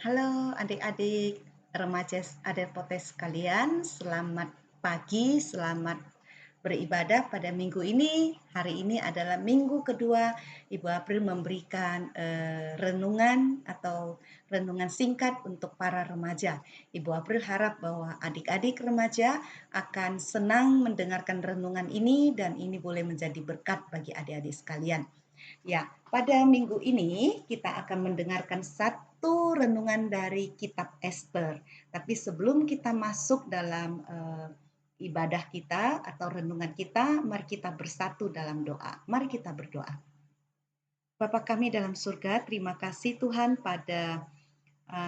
Halo adik-adik, remaja Adelpotes sekalian, selamat pagi, selamat beribadah pada minggu ini. Hari ini adalah minggu kedua Ibu April memberikan renungan atau renungan singkat untuk para remaja. Ibu April harap bahwa adik-adik remaja akan senang mendengarkan renungan ini dan ini boleh menjadi berkat bagi adik-adik sekalian. Ya, pada minggu ini kita akan mendengarkan satu renungan dari kitab Ester. Tapi sebelum kita masuk dalam ibadah kita atau renungan kita, mari kita bersatu dalam doa. Mari kita berdoa. Bapa kami dalam surga, terima kasih Tuhan pada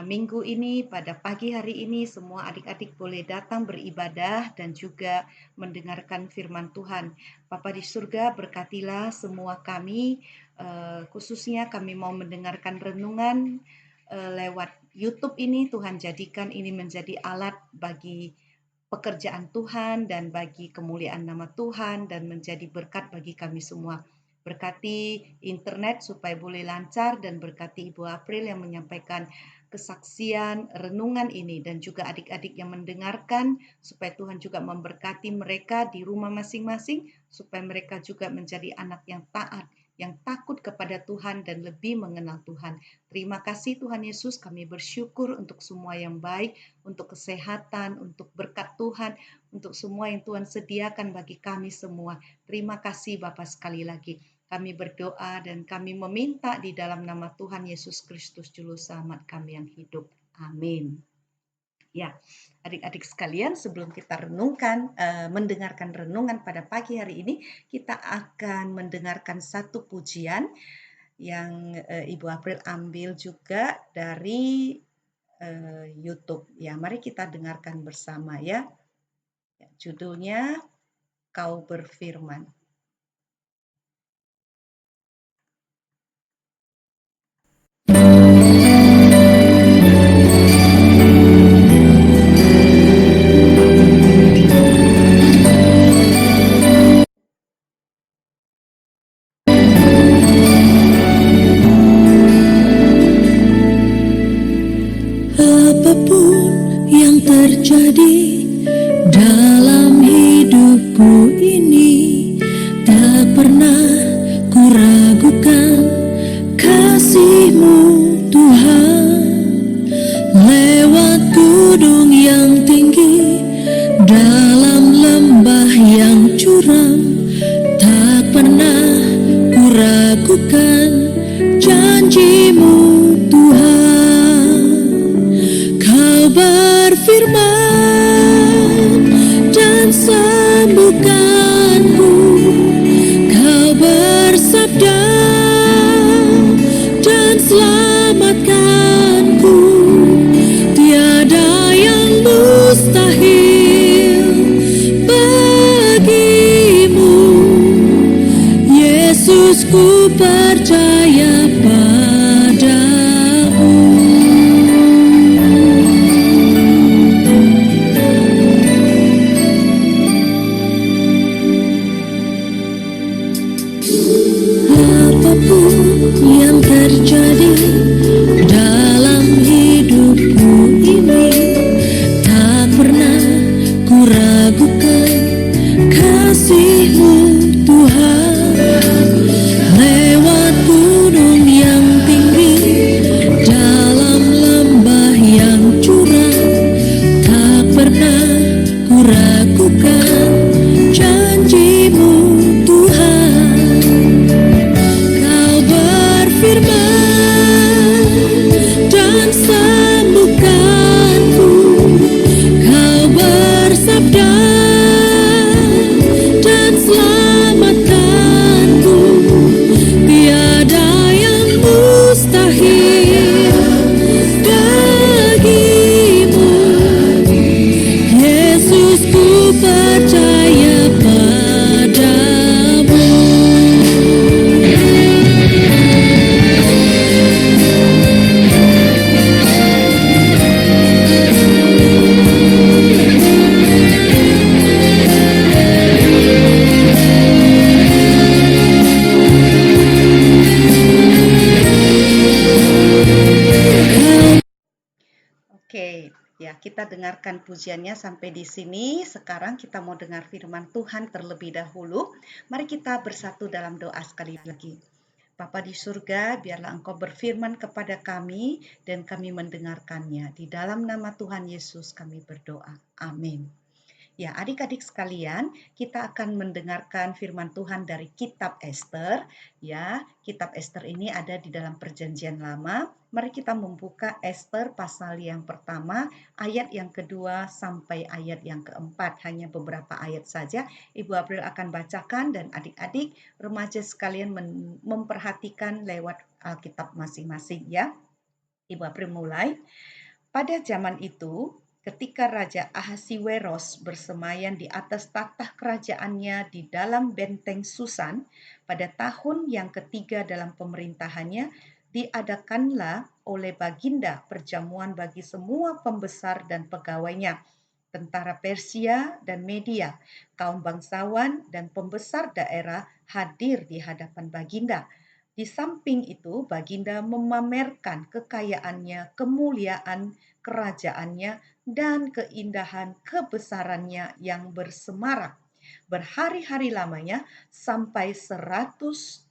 minggu ini, pada pagi hari ini semua adik-adik boleh datang beribadah dan juga mendengarkan firman Tuhan. Bapa di surga, berkatilah semua kami, khususnya kami mau mendengarkan renungan lewat YouTube ini. Tuhan jadikan ini menjadi alat bagi pekerjaan Tuhan dan bagi kemuliaan nama Tuhan dan menjadi berkat bagi kami semua. Berkati internet supaya boleh lancar dan berkati Ibu April yang menyampaikan kesaksian renungan ini dan juga adik-adik yang mendengarkan supaya Tuhan juga memberkati mereka di rumah masing-masing supaya mereka juga menjadi anak yang taat, yang takut kepada Tuhan dan lebih mengenal Tuhan. Terima kasih Tuhan Yesus, kami bersyukur untuk semua yang baik, untuk kesehatan, untuk berkat Tuhan, untuk semua yang Tuhan sediakan bagi kami semua. Terima kasih Bapa sekali lagi. Kami berdoa dan kami meminta di dalam nama Tuhan Yesus Kristus Juru Selamat kami yang hidup. Amin. Ya, adik-adik sekalian, sebelum kita mendengarkan renungan pada pagi hari ini, kita akan mendengarkan satu pujian yang Ibu April ambil juga dari YouTube. Ya, mari kita dengarkan bersama ya. Judulnya Kau Berfirman. Apapun yang terjadi dalam hidupku ini, tak pernah kuragukan kasih-Mu Tuhan. Lewat gunung yang tinggi, dalam lembah yang curam, tak pernah kuragukan janji-Mu Tuhan. Kau berfirman dan sembuhkanku, Kau bersabda dan selamatkanku. Tiada yang mustahil bagimu, Yesus, ku percaya padamu. Apapun yang terjadi dalam hidupku ini, tak pernah kuragukan kasih-Mu Tuhan. Lewat gunung yang tinggi, dalam lembah yang curam, tak pernah kuragukan janji-Mu Tuhan. Kau berfirman kita dengarkan pujiannya sampai di sini. Sekarang kita mau dengar firman Tuhan terlebih dahulu. Mari kita bersatu dalam doa sekali lagi. Bapa di surga, biarlah Engkau berfirman kepada kami dan kami mendengarkannya. Di dalam nama Tuhan Yesus kami berdoa. Amin. Ya, adik-adik sekalian, kita akan mendengarkan firman Tuhan dari kitab Ester. Ya, kitab Ester ini ada di dalam Perjanjian Lama. Mari kita membuka Ester pasal yang pertama, ayat yang kedua sampai ayat yang keempat. Hanya beberapa ayat saja. Ibu April akan bacakan dan adik-adik remaja sekalian memperhatikan lewat Alkitab masing-masing ya. Ibu April mulai. Pada zaman itu, ketika Raja Ahasiweros bersemayam di atas tahta kerajaannya di dalam benteng Susan, pada tahun yang ketiga dalam pemerintahannya, diadakanlah oleh Baginda perjamuan bagi semua pembesar dan pegawainya, tentara Persia dan Media, kaum bangsawan dan pembesar daerah hadir di hadapan Baginda. Di samping itu, Baginda memamerkan kekayaannya, kemuliaan kerajaannya, dan keindahan kebesarannya yang bersemarak. Berhari-hari lamanya sampai 180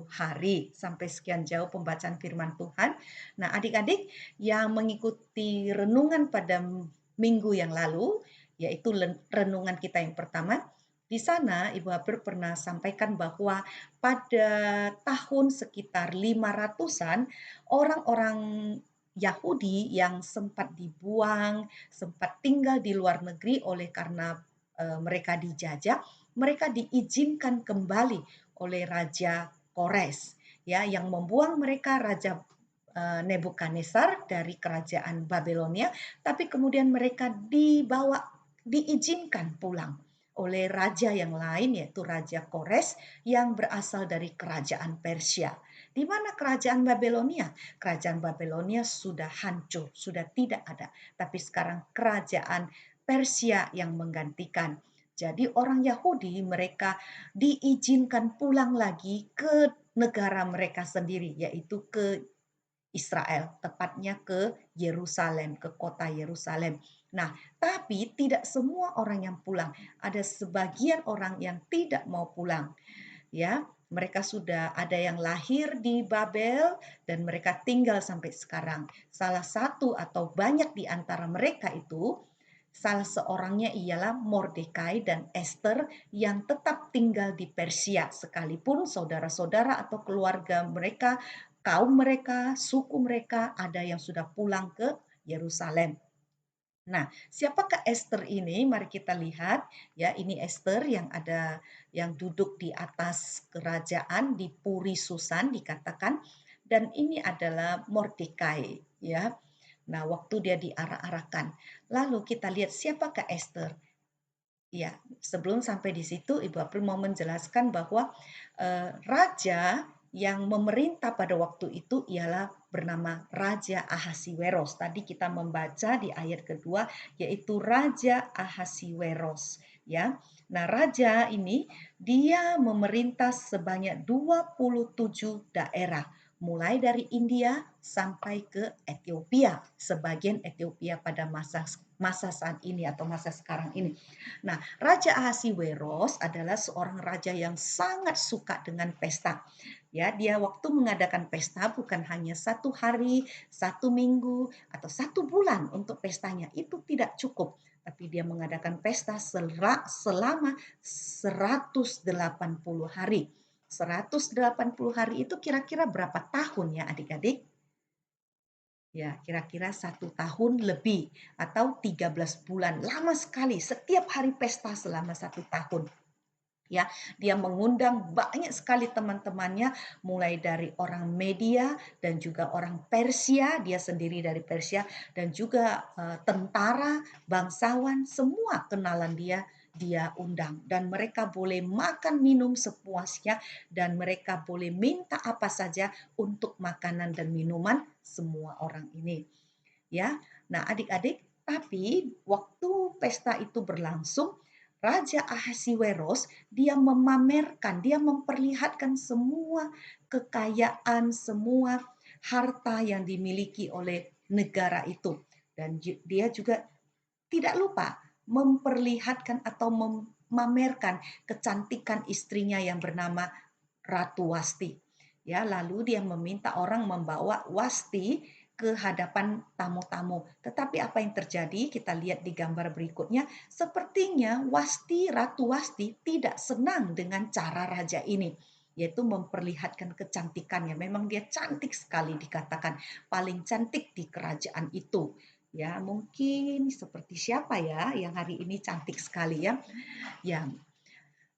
hari. Sampai sekian jauh pembacaan firman Tuhan. Nah, adik-adik yang mengikuti renungan pada minggu yang lalu, yaitu renungan kita yang pertama, di sana Ibu April pernah sampaikan bahwa pada tahun sekitar 500-an, orang-orang Yahudi yang sempat dibuang, sempat tinggal di luar negeri oleh karena mereka dijajah, mereka diizinkan kembali oleh Raja Kores, ya, yang membuang mereka Raja Nebukadnezar dari kerajaan Babelonia, tapi kemudian mereka diizinkan pulang oleh raja yang lain, yaitu Raja Kores yang berasal dari kerajaan Persia. Di mana kerajaan Babelonia? Kerajaan Babelonia sudah hancur, sudah tidak ada. Tapi sekarang kerajaan Persia yang menggantikan. Jadi orang Yahudi mereka diizinkan pulang lagi ke negara mereka sendiri, yaitu ke Israel, tepatnya ke Yerusalem, ke kota Yerusalem. Nah, tapi tidak semua orang yang pulang. Ada sebagian orang yang tidak mau pulang. Ya, mereka sudah ada yang lahir di Babel dan mereka tinggal sampai sekarang. Salah satu atau banyak di antara mereka itu, salah seorangnya ialah Mordekai dan Esther yang tetap tinggal di Persia, sekalipun saudara-saudara atau keluarga mereka, kaum mereka, suku mereka ada yang sudah pulang ke Yerusalem. Nah, siapakah Esther ini? Mari kita lihat ya, ini Esther yang duduk di atas kerajaan di Puri Susan dikatakan, dan ini adalah Mordekai ya. Nah, waktu dia diarak-arakan. Lalu kita lihat siapakah Esther? Ya, sebelum sampai di situ Ibu April mau menjelaskan bahwa raja yang memerintah pada waktu itu ialah bernama Raja Ahasiweros. Tadi kita membaca di ayat kedua yaitu Raja Ahasiweros ya. Nah, raja ini dia memerintah sebanyak 27 daerah, mulai dari India sampai ke Ethiopia, sebagian Ethiopia pada masa saat ini atau masa sekarang ini. Nah, Raja Ahasiweros adalah seorang raja yang sangat suka dengan pesta. Ya, dia waktu mengadakan pesta bukan hanya 1 hari, 1 minggu, atau 1 bulan untuk pestanya. Itu tidak cukup. Tapi dia mengadakan pesta selama 180 hari. 180 hari itu kira-kira berapa tahun ya adik-adik? Ya, kira-kira 1 tahun lebih atau 13 bulan. Lama sekali, setiap hari pesta selama 1 tahun. Ya, dia mengundang banyak sekali teman-temannya, mulai dari orang Media dan juga orang Persia, dia sendiri dari Persia, dan juga tentara, bangsawan, semua kenalan dia undang, dan mereka boleh makan minum sepuasnya, dan mereka boleh minta apa saja untuk makanan dan minuman semua orang ini. Ya, nah adik-adik, tapi waktu pesta itu berlangsung, Raja Ahasiweros dia memamerkan, dia memperlihatkan semua kekayaan, semua harta yang dimiliki oleh negara itu. dan dia juga tidak lupa memperlihatkan atau memamerkan kecantikan istrinya yang bernama Ratu Wasti. Ya, lalu dia meminta orang membawa Wasti ke hadapan tamu-tamu. Tetapi apa yang terjadi? Kita lihat di gambar berikutnya. Sepertinya Ratu Wasti tidak senang dengan cara raja ini, yaitu memperlihatkan kecantikannya. Memang dia cantik sekali, dikatakan paling cantik di kerajaan itu. Ya, mungkin seperti siapa ya yang hari ini cantik sekali ya? Ya,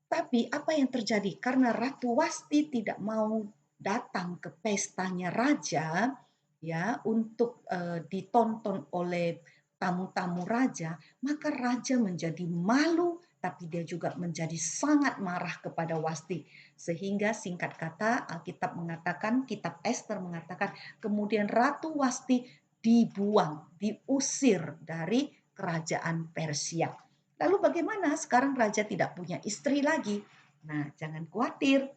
tapi apa yang terjadi? Karena Ratu Wasti tidak mau datang ke pestanya raja, ya, untuk ditonton oleh tamu-tamu raja, maka raja menjadi malu, tapi dia juga menjadi sangat marah kepada Wasti. Sehingga singkat kata Alkitab mengatakan, kitab Ester mengatakan, kemudian Ratu Wasti dibuang, diusir dari kerajaan Persia. Lalu bagaimana? Sekarang raja tidak punya istri lagi. Nah, jangan khawatir.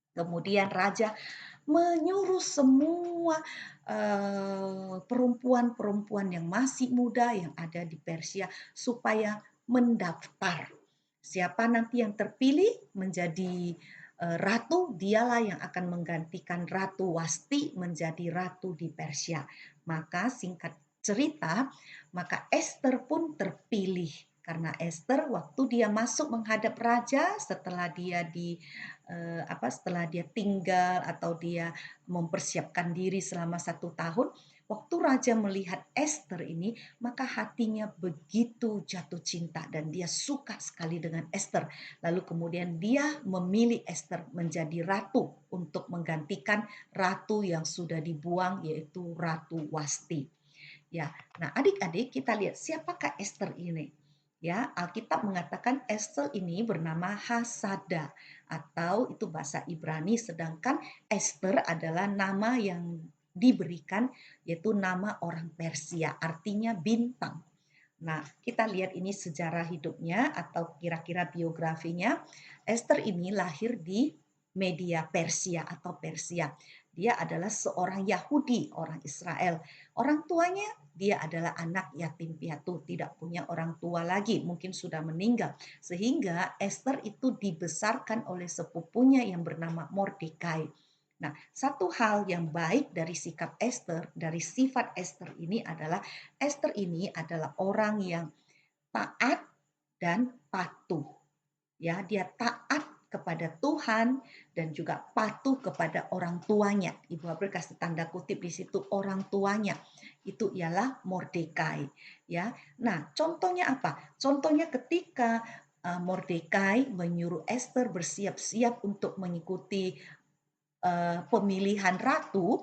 Kemudian raja menyuruh semua perempuan-perempuan yang masih muda yang ada di Persia supaya mendaftar. Siapa nanti yang terpilih menjadi ratu, dialah yang akan menggantikan Ratu Wasti menjadi ratu di Persia. Maka singkat cerita, maka Esther pun terpilih karena Esther waktu dia masuk menghadap raja setelah dia setelah dia tinggal atau dia mempersiapkan diri selama 1 tahun, waktu raja melihat Esther ini, maka hatinya begitu jatuh cinta dan dia suka sekali dengan Esther. Lalu kemudian dia memilih Esther menjadi ratu untuk menggantikan ratu yang sudah dibuang, yaitu Ratu Wasti. Ya, nah adik-adik kita lihat siapakah Esther ini? Ya, Alkitab mengatakan Esther ini bernama Hasada atau itu bahasa Ibrani, sedangkan Esther adalah nama yang diberikan yaitu nama orang Persia, artinya bintang. Nah, kita lihat ini sejarah hidupnya atau kira-kira biografinya. Esther ini lahir di Media Persia atau Persia. Dia adalah seorang Yahudi, orang Israel. Orang tuanya dia adalah anak yatim piatu, tidak punya orang tua lagi, mungkin sudah meninggal. Sehingga Esther itu dibesarkan oleh sepupunya yang bernama Mordekai. Nah, satu hal yang baik dari sikap Esther, dari sifat Esther ini adalah Esther ini adalah orang yang taat dan patuh. Ya, dia taat kepada Tuhan dan juga patuh kepada orang tuanya. Ibu April kasih tanda kutip di situ orang tuanya. Itu ialah Mordekai, ya. Nah, contohnya apa? Contohnya ketika Mordekai menyuruh Esther bersiap-siap untuk mengikuti pemilihan ratu,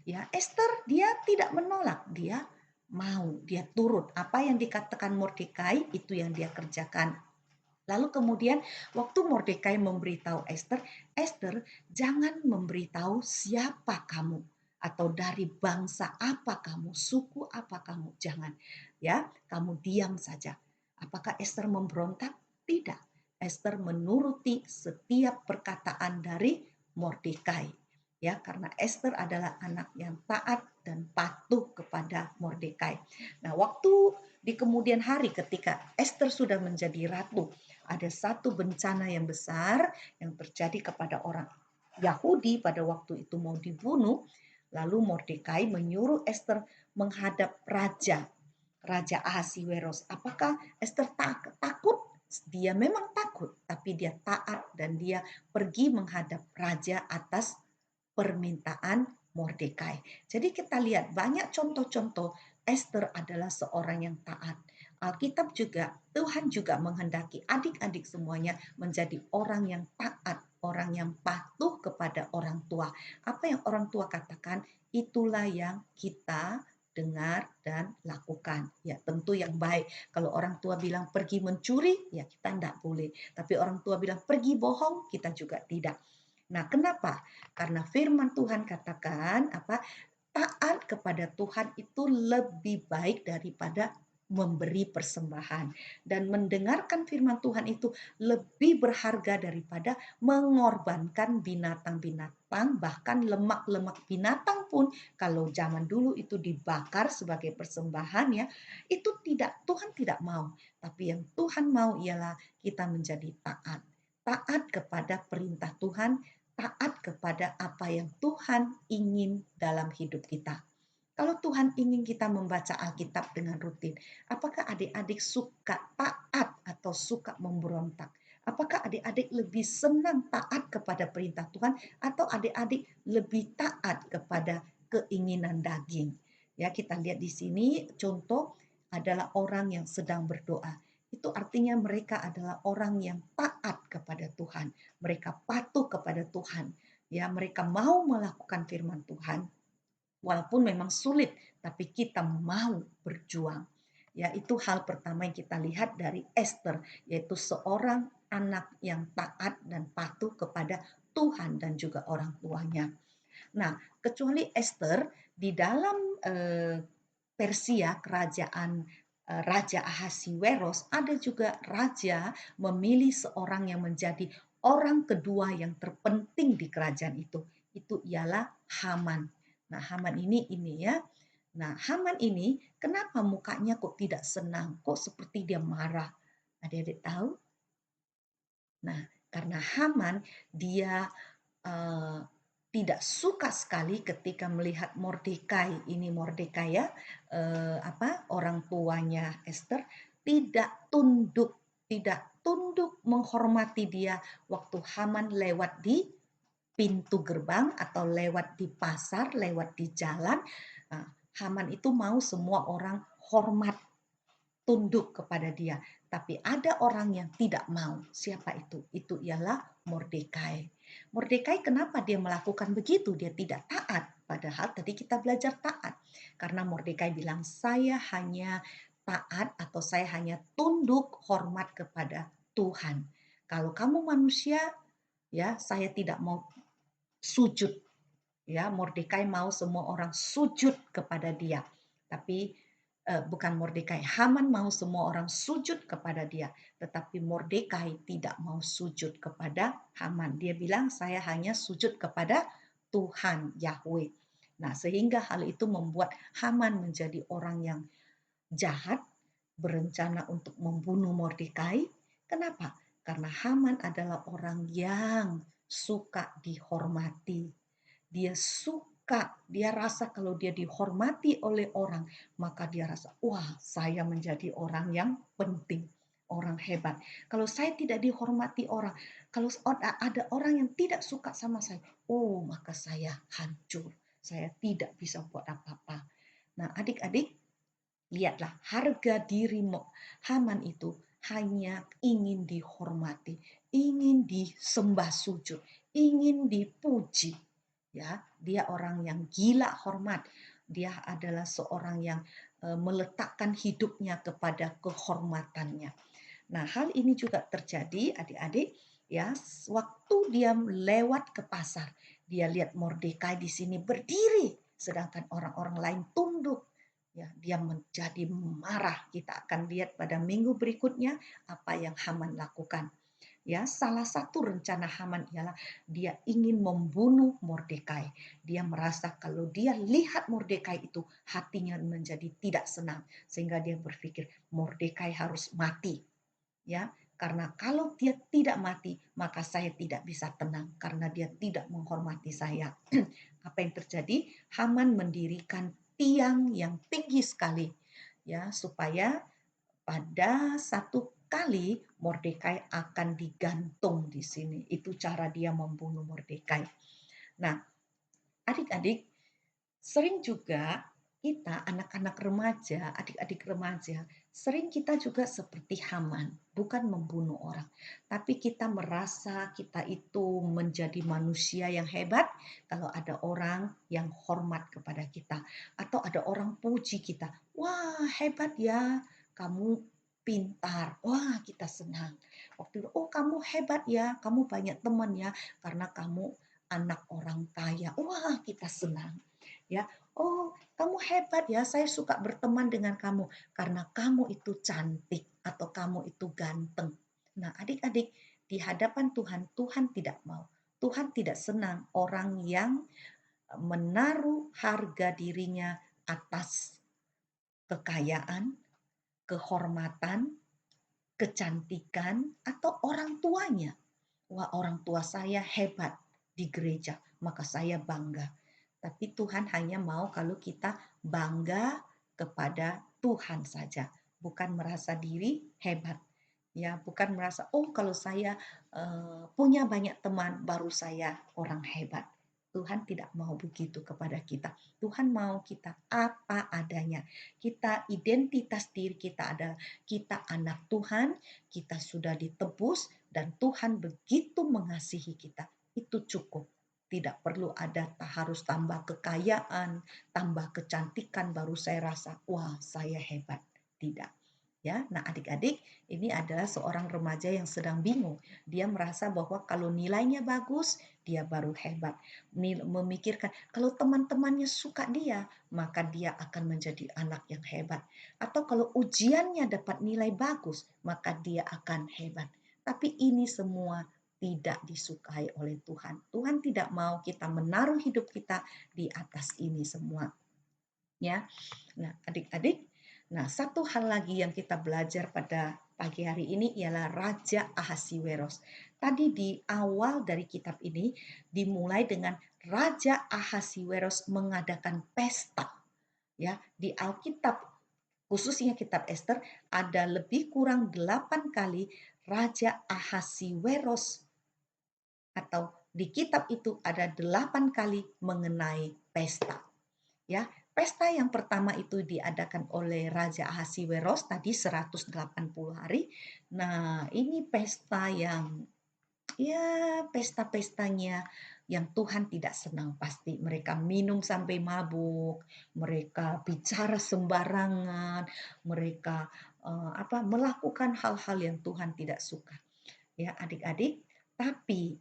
ya Esther dia tidak menolak, dia mau, dia turut apa yang dikatakan Mordekai itu yang dia kerjakan. Lalu kemudian waktu Mordekai memberitahu Esther, Esther jangan memberitahu siapa kamu atau dari bangsa apa kamu, suku apa kamu, jangan. Ya, kamu diam saja. Apakah Esther memberontak? Tidak. Esther menuruti setiap perkataan dari Mordekai. Ya, karena Esther adalah anak yang taat dan patuh kepada Mordekai. Nah, waktu di kemudian hari ketika Esther sudah menjadi ratu, ada satu bencana yang besar yang terjadi kepada orang Yahudi pada waktu itu mau dibunuh. Lalu Mordekai menyuruh Esther menghadap Raja Ahasiweros. Apakah Esther takut? Dia memang takut, tapi dia taat dan dia pergi menghadap raja atas permintaan Mordekai. Jadi kita lihat banyak contoh-contoh Esther adalah seorang yang taat. Alkitab juga, Tuhan juga menghendaki adik-adik semuanya menjadi orang yang taat, orang yang patuh kepada orang tua. Apa yang orang tua katakan, itulah yang kita dengar dan lakukan. Ya, tentu yang baik. Kalau orang tua bilang pergi mencuri, ya kita tidak boleh. Tapi orang tua bilang pergi bohong, kita juga tidak. Nah, kenapa? Karena firman Tuhan katakan taat kepada Tuhan itu lebih baik daripada memberi persembahan. Dan mendengarkan firman Tuhan itu lebih berharga daripada mengorbankan binatang-binatang, bahkan lemak-lemak binatang pun kalau zaman dulu itu dibakar sebagai persembahan ya, itu tidak, Tuhan tidak mau. Tapi yang Tuhan mau ialah kita menjadi taat. Taat kepada perintah Tuhan, taat kepada apa yang Tuhan ingin dalam hidup kita. Kalau Tuhan ingin kita membaca Alkitab dengan rutin, apakah adik-adik suka taat atau suka memberontak? Apakah adik-adik lebih senang taat kepada perintah Tuhan atau adik-adik lebih taat kepada keinginan daging? Ya, kita lihat di sini contoh adalah orang yang sedang berdoa. Itu artinya mereka adalah orang yang taat kepada Tuhan. Mereka patuh kepada Tuhan. Ya, mereka mau melakukan firman Tuhan. Walaupun memang sulit, tapi kita mau berjuang. Ya, itu hal pertama yang kita lihat dari Esther, yaitu seorang anak yang taat dan patuh kepada Tuhan dan juga orang tuanya. Nah, kecuali Esther, di dalam Persia, kerajaan Raja Ahasiweros, ada juga raja memilih seorang yang menjadi orang kedua yang terpenting di kerajaan itu. Itu ialah Haman. Nah, Haman ini ya. Nah, Haman ini kenapa mukanya kok tidak senang? Kok seperti dia marah? Adik-adik tahu? Nah, karena Haman dia eh, tidak suka sekali ketika melihat Mordekai, ini Mordekai ya, orang tuanya Esther tidak tunduk menghormati dia waktu Haman lewat di pintu gerbang atau lewat di pasar, lewat di jalan. Nah, Haman itu mau semua orang hormat, tunduk kepada dia. Tapi ada orang yang tidak mau. Siapa itu? Itu ialah Mordekai. Mordekai kenapa dia melakukan begitu? Dia tidak taat. Padahal tadi kita belajar taat. Karena Mordekai bilang, saya hanya taat atau saya hanya tunduk hormat kepada Tuhan. Kalau kamu manusia, ya saya tidak mau sujud. Ya, Mordekai mau semua orang sujud kepada dia. Tapi bukan Mordekai, Haman mau semua orang sujud kepada dia, tetapi Mordekai tidak mau sujud kepada Haman. Dia bilang saya hanya sujud kepada Tuhan Yahweh. Nah, sehingga hal itu membuat Haman menjadi orang yang jahat, berencana untuk membunuh Mordekai. Kenapa? Karena Haman adalah orang yang suka dihormati. Dia suka, dia rasa kalau dia dihormati oleh orang, maka dia rasa, wah saya menjadi orang yang penting, orang hebat. Kalau saya tidak dihormati orang, kalau ada orang yang tidak suka sama saya, oh maka saya hancur, saya tidak bisa buat apa-apa. Nah adik-adik, lihatlah harga diri Haman itu hanya ingin dihormati, ingin disembah sujud, ingin dipuji. Ya, dia orang yang gila hormat. Dia adalah seorang yang meletakkan hidupnya kepada kehormatannya. Nah, hal ini juga terjadi adik-adik ya, waktu dia lewat ke pasar, dia lihat Mordekai di sini berdiri sedangkan orang-orang lain tunduk. Ya, dia menjadi marah. Kita akan lihat pada minggu berikutnya apa yang Haman lakukan. Ya, salah satu rencana Haman ialah dia ingin membunuh Mordekai. Dia merasa kalau dia lihat Mordekai itu hatinya menjadi tidak senang sehingga dia berpikir Mordekai harus mati. Ya, karena kalau dia tidak mati, maka saya tidak bisa tenang karena dia tidak menghormati saya. Apa yang terjadi? Haman mendirikan tiang yang tinggi sekali ya supaya pada satu kali Mordekai akan digantung di sini. Itu cara dia membunuh Mordekai. Nah, adik-adik, sering juga kita anak-anak remaja, adik-adik remaja, sering kita juga seperti Haman, bukan membunuh orang, tapi kita merasa kita itu menjadi manusia yang hebat kalau ada orang yang hormat kepada kita atau ada orang puji kita. Wah, hebat ya, kamu pintar. Wah, kita senang. Waktu itu, oh kamu hebat ya, kamu banyak teman ya karena kamu anak orang kaya. Wah, kita senang. Ya, oh kamu hebat ya, saya suka berteman dengan kamu karena kamu itu cantik atau kamu itu ganteng. Nah, adik-adik, di hadapan Tuhan, Tuhan tidak mau. Tuhan tidak senang orang yang menaruh harga dirinya atas kekayaan, kehormatan, kecantikan, atau orang tuanya. Wah, orang tua saya hebat di gereja, maka saya bangga. Tapi Tuhan hanya mau kalau kita bangga kepada Tuhan saja, bukan merasa diri hebat. Ya, bukan merasa, oh kalau saya punya banyak teman, baru saya orang hebat. Tuhan tidak mau begitu kepada kita. Tuhan mau kita apa adanya. Kita identitas diri kita adalah kita anak Tuhan, kita sudah ditebus, dan Tuhan begitu mengasihi kita. Itu cukup. Tidak perlu ada harus tambah kekayaan, tambah kecantikan baru saya rasa, wah saya hebat. Tidak. Ya, nah adik-adik, ini adalah seorang remaja yang sedang bingung. Dia merasa bahwa kalau nilainya bagus, dia baru hebat. Memikirkan kalau teman-temannya suka dia, maka dia akan menjadi anak yang hebat. Atau kalau ujiannya dapat nilai bagus, maka dia akan hebat. Tapi ini semua tidak disukai oleh Tuhan. Tuhan tidak mau kita menaruh hidup kita di atas ini semua. Ya, nah adik-adik, nah satu hal lagi yang kita belajar pada pagi hari ini ialah Raja Ahasiweros. Tadi di awal dari kitab ini dimulai dengan Raja Ahasiweros mengadakan pesta. Ya, di Alkitab khususnya kitab Ester ada lebih kurang 8 kali Raja Ahasiweros, atau di kitab itu ada 8 kali mengenai pesta. Ya, pesta yang pertama itu diadakan oleh Raja Ahasiweros tadi 180 hari. Nah, ini pesta yang ya pesta-pestanya yang Tuhan tidak senang pasti. Mereka minum sampai mabuk, mereka bicara sembarangan, mereka melakukan hal-hal yang Tuhan tidak suka. Ya, adik-adik, tapi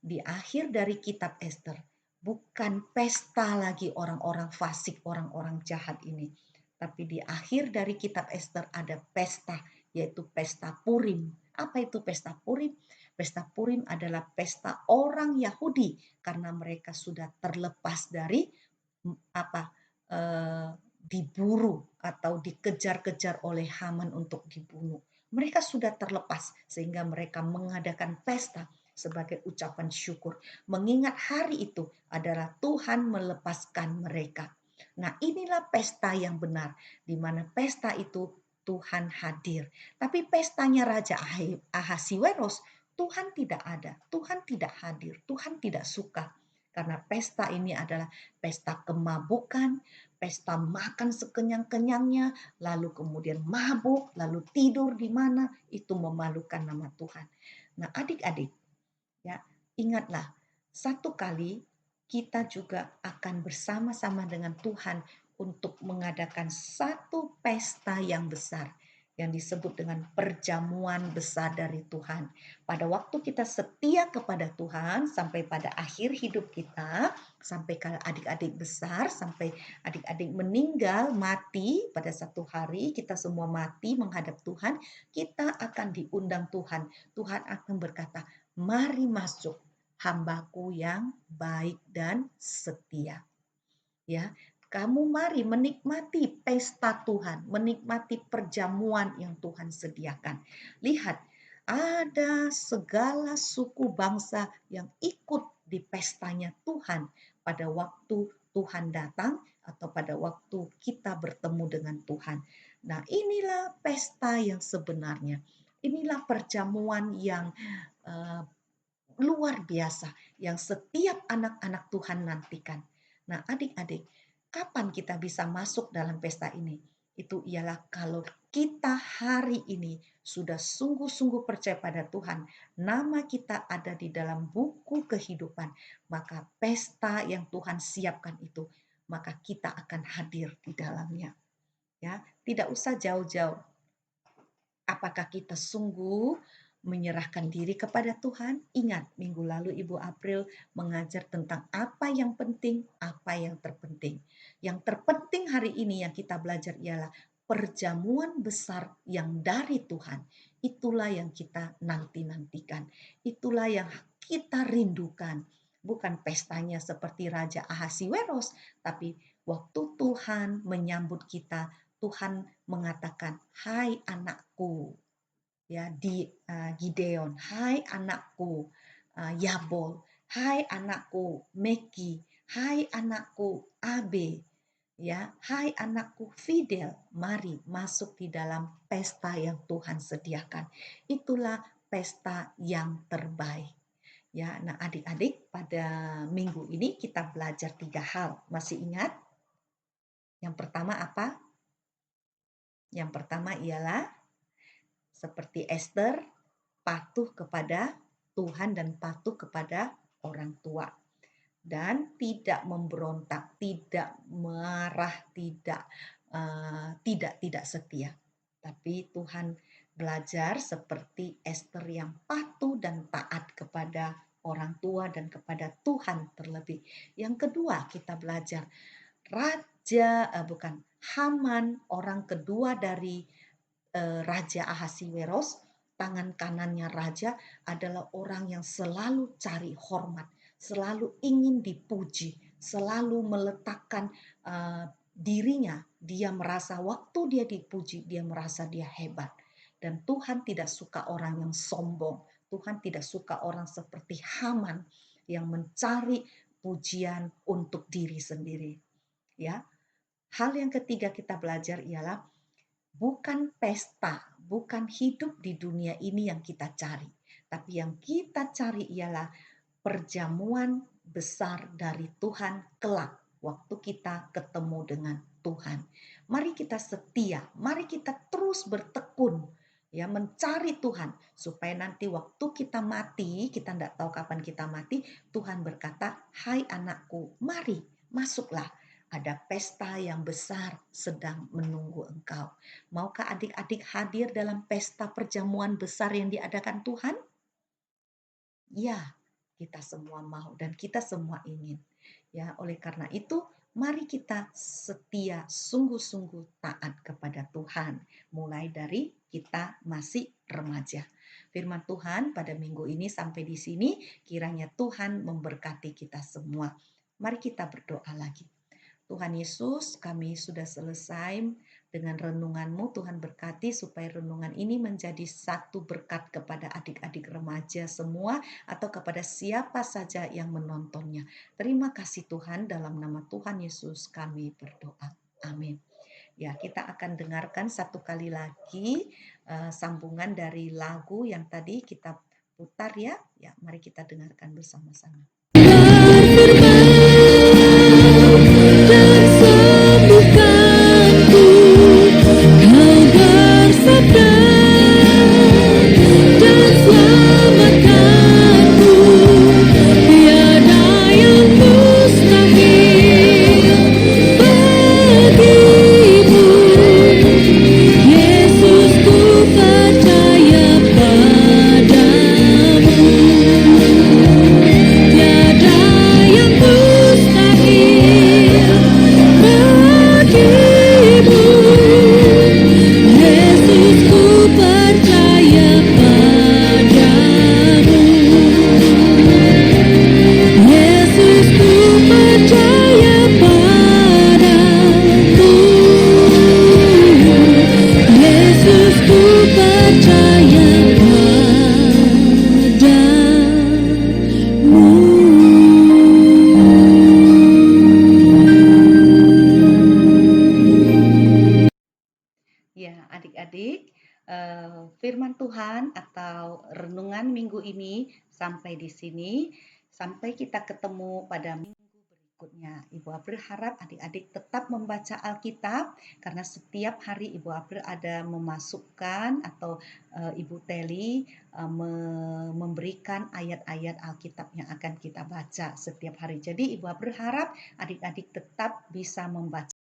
di akhir dari kitab Ester bukan pesta lagi orang-orang fasik, orang-orang jahat ini. Tapi di akhir dari kitab Ester ada pesta, yaitu pesta Purim. Apa itu pesta Purim? Pesta Purim adalah pesta orang Yahudi karena mereka sudah terlepas dari diburu atau dikejar-kejar oleh Haman untuk dibunuh. Mereka sudah terlepas sehingga mereka mengadakan pesta sebagai ucapan syukur. Mengingat hari itu adalah Tuhan melepaskan mereka. Nah, inilah pesta yang benar, di mana pesta itu Tuhan hadir. Tapi pestanya Raja Ahasiweros, Tuhan tidak ada, Tuhan tidak hadir, Tuhan tidak suka. Karena pesta ini adalah pesta kemabukan, pesta makan sekenyang-kenyangnya, lalu kemudian mabuk, lalu tidur di mana, itu memalukan nama Tuhan. Nah, adik-adik, ya, ingatlah, satu kali kita juga akan bersama-sama dengan Tuhan untuk mengadakan satu pesta yang besar yang disebut dengan perjamuan besar dari Tuhan. Pada waktu kita setia kepada Tuhan sampai pada akhir hidup kita, sampai kalau adik-adik besar, sampai adik-adik meninggal, mati pada satu hari, kita semua mati menghadap Tuhan, kita akan diundang Tuhan. Tuhan akan berkata, mari masuk hambaku yang baik dan setia. Ya, kamu mari menikmati pesta Tuhan, menikmati perjamuan yang Tuhan sediakan. Lihat, ada segala suku bangsa yang ikut di pestanya Tuhan pada waktu Tuhan datang atau pada waktu kita bertemu dengan Tuhan. Nah, inilah pesta yang sebenarnya. Inilah perjamuan yang uh, luar biasa yang setiap anak-anak Tuhan nantikan. Nah, adik-adik, kapan kita bisa masuk dalam pesta ini? Itu ialah kalau kita hari ini sudah sungguh-sungguh percaya pada Tuhan, nama kita ada di dalam buku kehidupan, maka pesta yang Tuhan siapkan itu, maka kita akan hadir di dalamnya. Ya, tidak usah jauh-jauh. Apakah kita sungguh menyerahkan diri kepada Tuhan. Ingat, minggu lalu Ibu April mengajar tentang apa yang penting, apa yang terpenting. Yang terpenting hari ini yang kita belajar ialah perjamuan besar yang dari Tuhan. Itulah yang kita nanti-nantikan. Itulah yang kita rindukan. Bukan pestanya seperti Raja Ahasiweros, tapi waktu Tuhan menyambut kita, Tuhan mengatakan, "Hai anakku," ya di Gideon, "Hai anakku Yabol, hai anakku Meki, hai anakku Abe, ya, hai anakku Fidel, mari masuk di dalam pesta yang Tuhan sediakan." Itulah pesta yang terbaik. Ya, nah adik-adik, pada minggu ini kita belajar 3 hal. Masih ingat? Yang pertama apa? Yang pertama ialah seperti Esther, patuh kepada Tuhan dan patuh kepada orang tua. Dan tidak memberontak, tidak marah, tidak setia. Tapi Tuhan belajar seperti Esther yang patuh dan taat kepada orang tua dan kepada Tuhan terlebih. Yang kedua, kita belajar Haman, orang kedua dari Raja Ahasiweros, tangan kanannya raja, adalah orang yang selalu cari hormat, selalu ingin dipuji, selalu meletakkan dirinya. Dia merasa waktu dia dipuji, dia merasa dia hebat. Dan Tuhan tidak suka orang yang sombong. Tuhan tidak suka orang seperti Haman yang mencari pujian untuk diri sendiri. Ya, hal yang ketiga kita belajar ialah bukan pesta, bukan hidup di dunia ini yang kita cari, tapi yang kita cari ialah perjamuan besar dari Tuhan kelak waktu kita ketemu dengan Tuhan. Mari kita setia, mari kita terus bertekun ya mencari Tuhan supaya nanti waktu kita mati, kita tidak tahu kapan kita mati, Tuhan berkata, "Hai anakku, mari masuklah. Ada pesta yang besar sedang menunggu engkau." Maukah adik-adik hadir dalam pesta perjamuan besar yang diadakan Tuhan? Ya, kita semua mau dan kita semua ingin. Ya, oleh karena itu, mari kita setia sungguh-sungguh taat kepada Tuhan, mulai dari kita masih remaja. Firman Tuhan pada minggu ini sampai di sini, kiranya Tuhan memberkati kita semua. Mari kita berdoa lagi. Tuhan Yesus, kami sudah selesai dengan renungan-Mu. Tuhan berkati supaya renungan ini menjadi satu berkat kepada adik-adik remaja semua atau kepada siapa saja yang menontonnya. Terima kasih Tuhan, dalam nama Tuhan Yesus kami berdoa. Amin. Ya, kita akan dengarkan satu kali lagi sambungan dari lagu yang tadi kita putar ya. Ya, mari kita dengarkan bersama-sama. Ya, adik-adik, firman Tuhan atau renungan minggu ini sampai di sini. Sampai kita ketemu pada minggu berikutnya. Ibu April harap adik-adik tetap membaca Alkitab, karena setiap hari Ibu April ada memasukkan atau Ibu Teli memberikan ayat-ayat Alkitab yang akan kita baca setiap hari. Jadi Ibu April harap adik-adik tetap bisa membaca